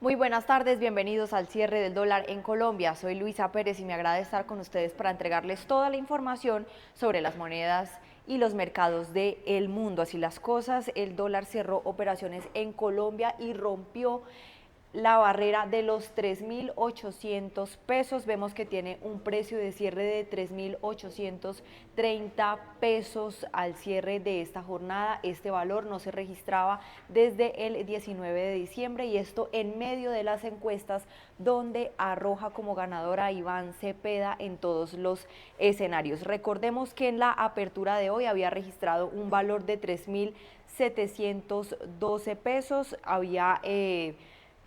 Muy buenas tardes, bienvenidos al cierre del dólar en Colombia. Soy Luisa Pérez y me agrada estar con ustedes para entregarles toda la información sobre las monedas y los mercados del mundo. Así las cosas, el dólar cerró operaciones en Colombia y rompió la barrera de los 3.800 pesos. Vemos que tiene un precio de cierre de 3.830 pesos al cierre de esta jornada. Este valor no se registraba desde el 19 de diciembre y esto en medio de las encuestas donde arroja como ganadora a Iván Cepeda en todos los escenarios. Recordemos que en la apertura de hoy había registrado un valor de 3.712 pesos, había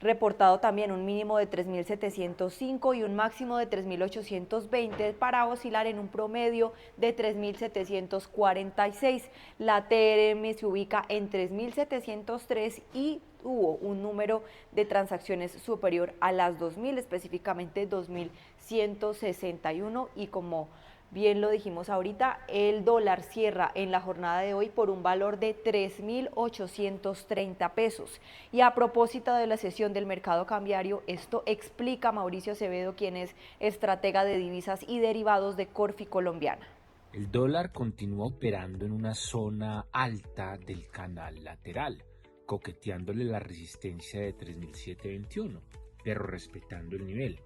reportado también un mínimo de 3.705 y un máximo de 3.820 para oscilar en un promedio de 3.746. La TRM se ubica en 3.703 y hubo un número de transacciones superior a las 2.000, específicamente 2.161, y como bien lo dijimos ahorita, el dólar cierra en la jornada de hoy por un valor de 3.830 pesos. Y a propósito de la sesión del mercado cambiario, esto explica Mauricio Acevedo, quien es estratega de divisas y derivados de Corfi Colombiana. El dólar continúa operando en una zona alta del canal lateral, coqueteándole la resistencia de 3.721, pero respetando el nivel.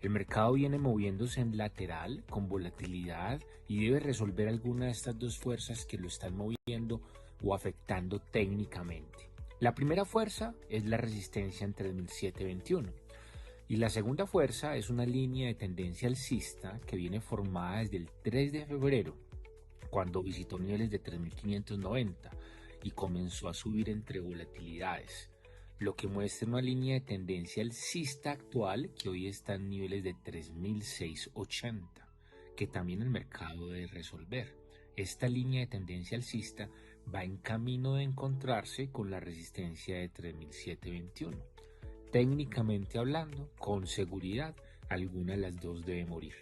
El mercado viene moviéndose en lateral con volatilidad y debe resolver alguna de estas dos fuerzas que lo están moviendo o afectando técnicamente. La primera fuerza es la resistencia en 3.721. Y la segunda fuerza es una línea de tendencia alcista que viene formada desde el 3 de febrero, cuando visitó niveles de 3.590 y comenzó a subir entre volatilidades, lo que muestra una línea de tendencia alcista actual que hoy está en niveles de 3.680, que también el mercado debe resolver. Esta línea de tendencia alcista va en camino de encontrarse con la resistencia de 3.721. Técnicamente hablando, con seguridad, alguna de las dos debe morir.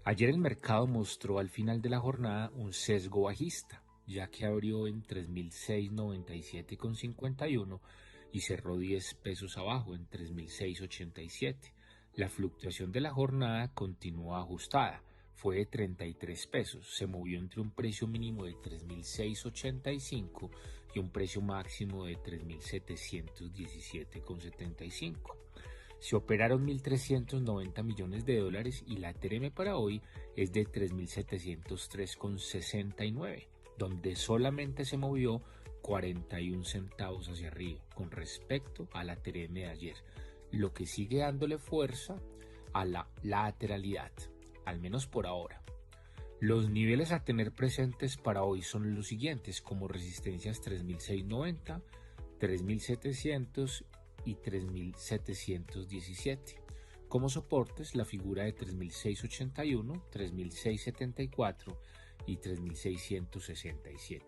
Ayer el mercado mostró al final de la jornada un sesgo bajista, ya que abrió en 3.697,51 y cerró 10 pesos abajo en 3.687. La fluctuación de la jornada continuó ajustada, fue de 33 pesos, se movió entre un precio mínimo de 3.685 y un precio máximo de 3.717,75. Se operaron 1.390 millones de dólares y la TRM para hoy es de 3.703,69, donde solamente se movió 41 centavos hacia arriba con respecto a la TRM de ayer, lo que sigue dándole fuerza a la lateralidad, al menos por ahora. Los niveles a tener presentes para hoy son los siguientes, como resistencias 3.690, 3.700 y 3.717. Como soportes, la figura de 3.681, 3.674 y 3.667.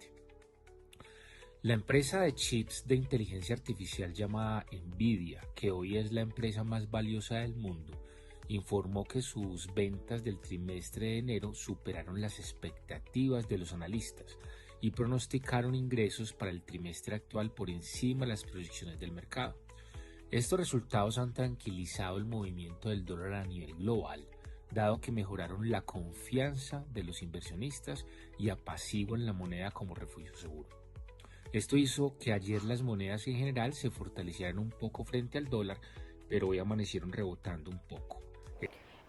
La empresa de chips de inteligencia artificial llamada Nvidia, que hoy es la empresa más valiosa del mundo, informó que sus ventas del trimestre de enero superaron las expectativas de los analistas y pronosticaron ingresos para el trimestre actual por encima de las proyecciones del mercado. Estos resultados han tranquilizado el movimiento del dólar a nivel global, dado que mejoraron la confianza de los inversionistas y apaciguan la moneda como refugio seguro. Esto hizo que ayer las monedas en general se fortalecieran un poco frente al dólar, pero hoy amanecieron rebotando un poco.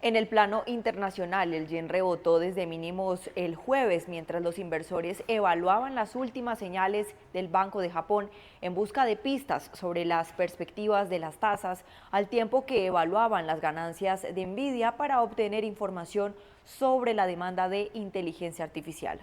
En el plano internacional, el yen rebotó desde mínimos el jueves, mientras los inversores evaluaban las últimas señales del Banco de Japón en busca de pistas sobre las perspectivas de las tasas, al tiempo que evaluaban las ganancias de Nvidia para obtener información sobre la demanda de inteligencia artificial.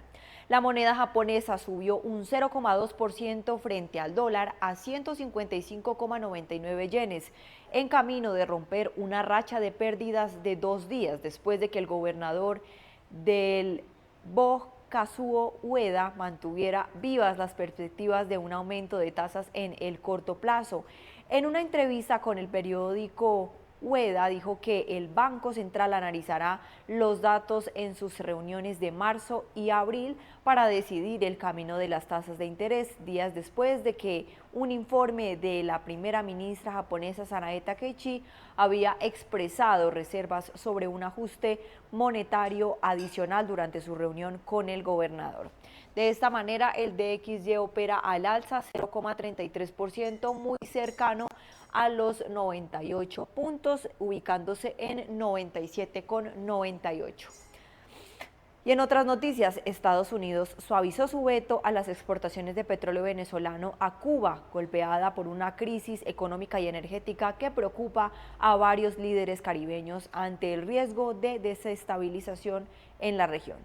La moneda japonesa subió un 0,2% frente al dólar a 155,99 yenes, en camino de romper una racha de pérdidas de 2 días después de que el gobernador del BOJ, Kazuo Ueda, mantuviera vivas las perspectivas de un aumento de tasas en el corto plazo. En una entrevista con el periódico Ueda dijo que el Banco Central analizará los datos en sus reuniones de marzo y abril para decidir el camino de las tasas de interés, días después de que un informe de la primera ministra japonesa Sanae Takaichi había expresado reservas sobre un ajuste monetario adicional durante su reunión con el gobernador. De esta manera, el DXY opera al alza 0,33%, muy cercano a los 98 puntos, ubicándose en 97,98. Y en otras noticias, Estados Unidos suavizó su veto a las exportaciones de petróleo venezolano a Cuba, golpeada por una crisis económica y energética que preocupa a varios líderes caribeños ante el riesgo de desestabilización en la región.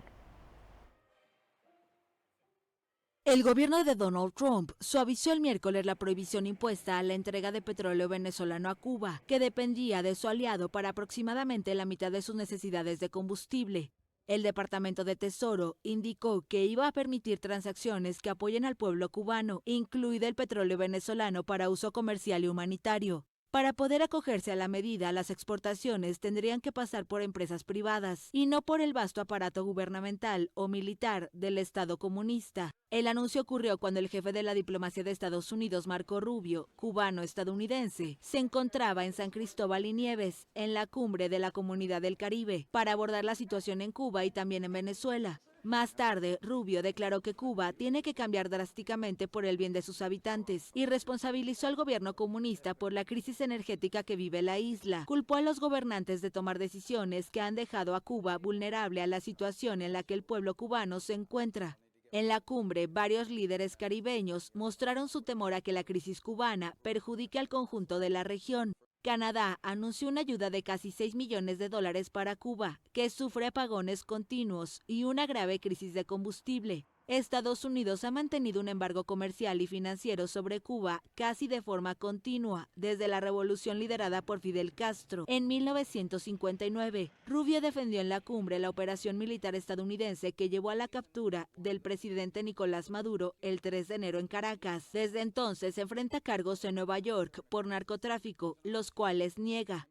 El gobierno de Donald Trump suavizó el miércoles la prohibición impuesta a la entrega de petróleo venezolano a Cuba, que dependía de su aliado para aproximadamente la mitad de sus necesidades de combustible. El Departamento de Tesoro indicó que iba a permitir transacciones que apoyen al pueblo cubano, incluido el petróleo venezolano para uso comercial y humanitario. Para poder acogerse a la medida, las exportaciones tendrían que pasar por empresas privadas y no por el vasto aparato gubernamental o militar del Estado comunista. El anuncio ocurrió cuando el jefe de la diplomacia de Estados Unidos, Marco Rubio, cubano-estadounidense, se encontraba en San Cristóbal y Nieves, en la cumbre de la Comunidad del Caribe, para abordar la situación en Cuba y también en Venezuela. Más tarde, Rubio declaró que Cuba tiene que cambiar drásticamente por el bien de sus habitantes y responsabilizó al gobierno comunista por la crisis energética que vive la isla. Culpó a los gobernantes de tomar decisiones que han dejado a Cuba vulnerable a la situación en la que el pueblo cubano se encuentra. En la cumbre, varios líderes caribeños mostraron su temor a que la crisis cubana perjudique al conjunto de la región. Canadá anunció una ayuda de casi $6 millones para Cuba, que sufre apagones continuos y una grave crisis de combustible. Estados Unidos ha mantenido un embargo comercial y financiero sobre Cuba casi de forma continua desde la revolución liderada por Fidel Castro en 1959. Rubio defendió en la cumbre la operación militar estadounidense que llevó a la captura del presidente Nicolás Maduro el 3 de enero en Caracas. Desde entonces se enfrenta a cargos en Nueva York por narcotráfico, los cuales niega.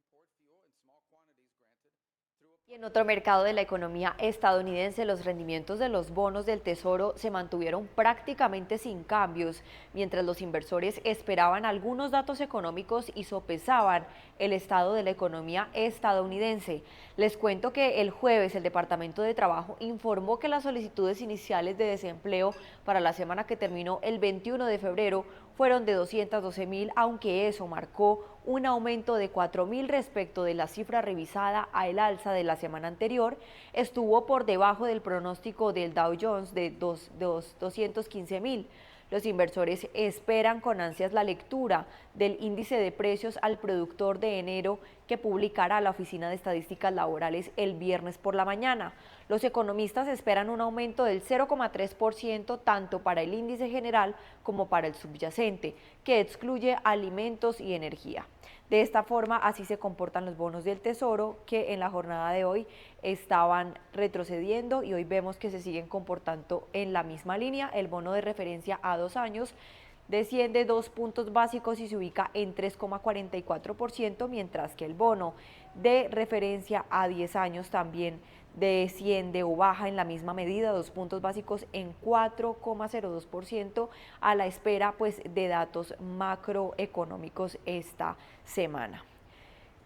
Y en otro mercado de la economía estadounidense, los rendimientos de los bonos del Tesoro se mantuvieron prácticamente sin cambios, mientras los inversores esperaban algunos datos económicos y sopesaban el estado de la economía estadounidense. Les cuento que el jueves el Departamento de Trabajo informó que las solicitudes iniciales de desempleo para la semana que terminó el 21 de febrero fueron de 212.000, aunque eso marcó un aumento de 4.000 respecto de la cifra revisada al alza de la semana anterior. Estuvo por debajo del pronóstico del Dow Jones de 215.000. Los inversores esperan con ansias la lectura del índice de precios al productor de enero que publicará la Oficina de Estadísticas Laborales el viernes por la mañana. Los economistas esperan un aumento del 0,3% tanto para el índice general como para el subyacente, que excluye alimentos y energía. De esta forma, así se comportan los bonos del Tesoro, que en la jornada de hoy estaban retrocediendo y hoy vemos que se siguen comportando en la misma línea. El bono de referencia a 2 años desciende 2 puntos básicos y se ubica en 3,44%, mientras que el bono de referencia a 10 años también desciende o baja en la misma medida, 2 puntos básicos en 4,02%, a la espera pues de datos macroeconómicos esta semana.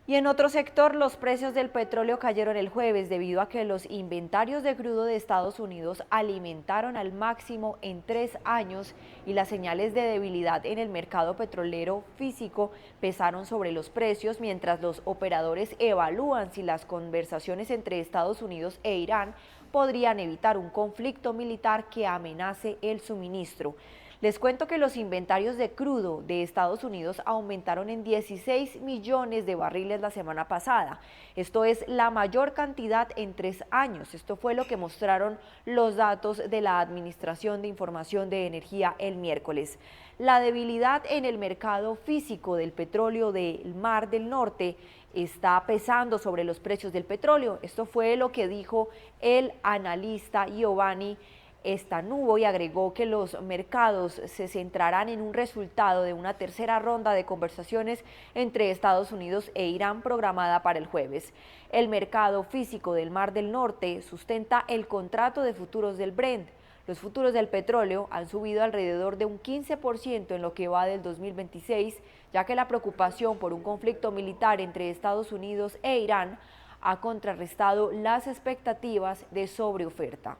Y en otro sector, los precios del petróleo cayeron el jueves debido a que los inventarios de crudo de Estados Unidos alimentaron al máximo en 3 años y las señales de debilidad en el mercado petrolero físico pesaron sobre los precios, mientras los operadores evalúan si las conversaciones entre Estados Unidos e Irán podrían evitar un conflicto militar que amenace el suministro. Les cuento que los inventarios de crudo de Estados Unidos aumentaron en 16 millones de barriles la semana pasada. Esto es la mayor cantidad en 3 años. Esto fue lo que mostraron los datos de la Administración de Información de Energía el miércoles. La debilidad en el mercado físico del petróleo del Mar del Norte está pesando sobre los precios del petróleo. Esto fue lo que dijo el analista Giovanni Estanuvo y agregó que los mercados se centrarán en un resultado de una tercera ronda de conversaciones entre Estados Unidos e Irán programada para el jueves. El mercado físico del Mar del Norte sustenta el contrato de futuros del Brent. Los futuros del petróleo han subido alrededor de un 15% en lo que va del 2026, ya que la preocupación por un conflicto militar entre Estados Unidos e Irán ha contrarrestado las expectativas de sobreoferta.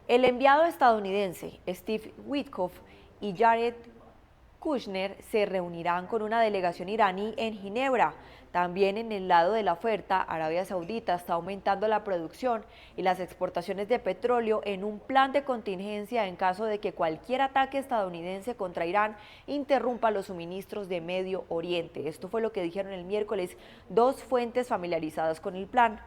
El enviado estadounidense Steve Witkoff y Jared Kushner se reunirán con una delegación iraní en Ginebra. También en el lado de la oferta, Arabia Saudita está aumentando la producción y las exportaciones de petróleo en un plan de contingencia en caso de que cualquier ataque estadounidense contra Irán interrumpa los suministros de Medio Oriente. Esto fue lo que dijeron el miércoles dos fuentes familiarizadas con el plan.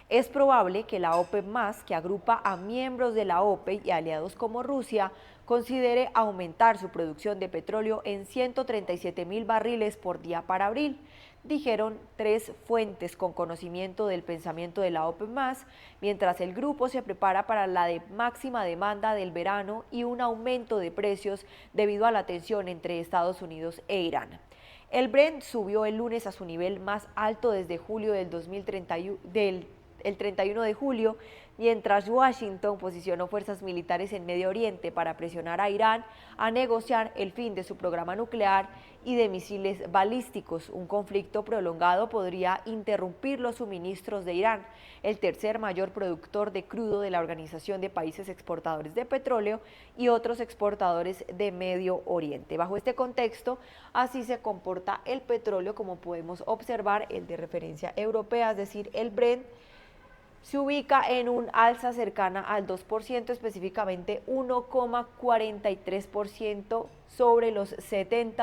Es probable que la OPEP+, que agrupa a miembros de la OPEP y aliados como Rusia, considere aumentar su producción de petróleo en 137.000 barriles por día para abril, dijeron tres fuentes con conocimiento del pensamiento de la OPEP+, mientras el grupo se prepara para la máxima demanda del verano y un aumento de precios debido a la tensión entre Estados Unidos e Irán. El Brent subió el lunes a su nivel más alto desde julio del 2031, el 31 de julio, mientras Washington posicionó fuerzas militares en Medio Oriente para presionar a Irán a negociar el fin de su programa nuclear y de misiles balísticos. Un conflicto prolongado podría interrumpir los suministros de Irán, el tercer mayor productor de crudo de la Organización de Países Exportadores de Petróleo y otros exportadores de Medio Oriente. Bajo este contexto, así se comporta el petróleo, como podemos observar, el de referencia europea, es decir, el Brent, se ubica en un alza cercana al 2%, específicamente 1,43% sobre los $70,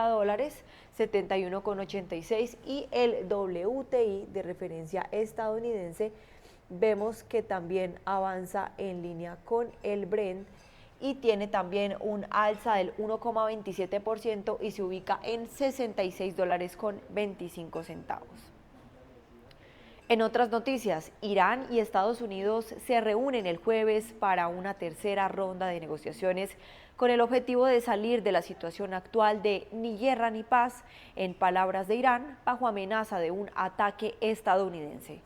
71,86, y el WTI de referencia estadounidense vemos que también avanza en línea con el Brent y tiene también un alza del 1,27% y se ubica en $66,25. En otras noticias, Irán y Estados Unidos se reúnen el jueves para una tercera ronda de negociaciones con el objetivo de salir de la situación actual de ni guerra ni paz, en palabras de Irán, bajo amenaza de un ataque estadounidense.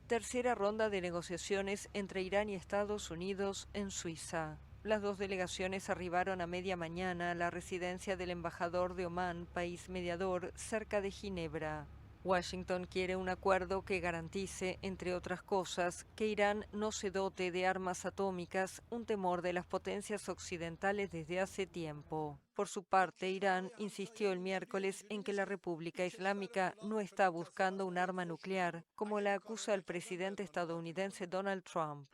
Tercera ronda de negociaciones entre Irán y Estados Unidos en Suiza. Las dos delegaciones arribaron a media mañana a la residencia del embajador de Omán, país mediador, cerca de Ginebra. Washington quiere un acuerdo que garantice, entre otras cosas, que Irán no se dote de armas atómicas, un temor de las potencias occidentales desde hace tiempo. Por su parte, Irán insistió el miércoles en que la República Islámica no está buscando un arma nuclear, como la acusa el presidente estadounidense Donald Trump.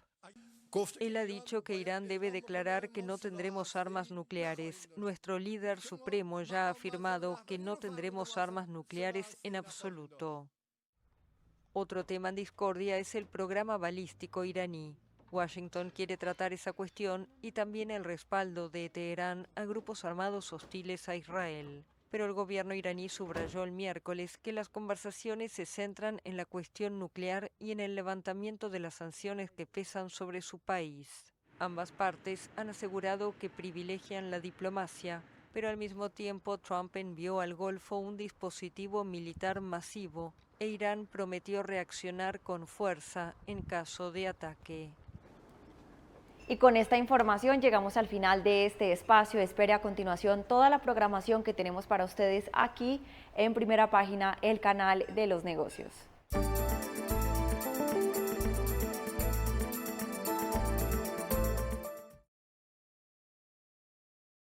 Él ha dicho que Irán debe declarar que no tendremos armas nucleares. Nuestro líder supremo ya ha afirmado que no tendremos armas nucleares en absoluto. Otro tema en discordia es el programa balístico iraní. Washington quiere tratar esa cuestión y también el respaldo de Teherán a grupos armados hostiles a Israel. Pero el gobierno iraní subrayó el miércoles que las conversaciones se centran en la cuestión nuclear y en el levantamiento de las sanciones que pesan sobre su país. Ambas partes han asegurado que privilegian la diplomacia, pero al mismo tiempo Trump envió al Golfo un dispositivo militar masivo e Irán prometió reaccionar con fuerza en caso de ataque. Y con esta información llegamos al final de este espacio. Espere a continuación toda la programación que tenemos para ustedes aquí en Primera Página, el canal de los negocios.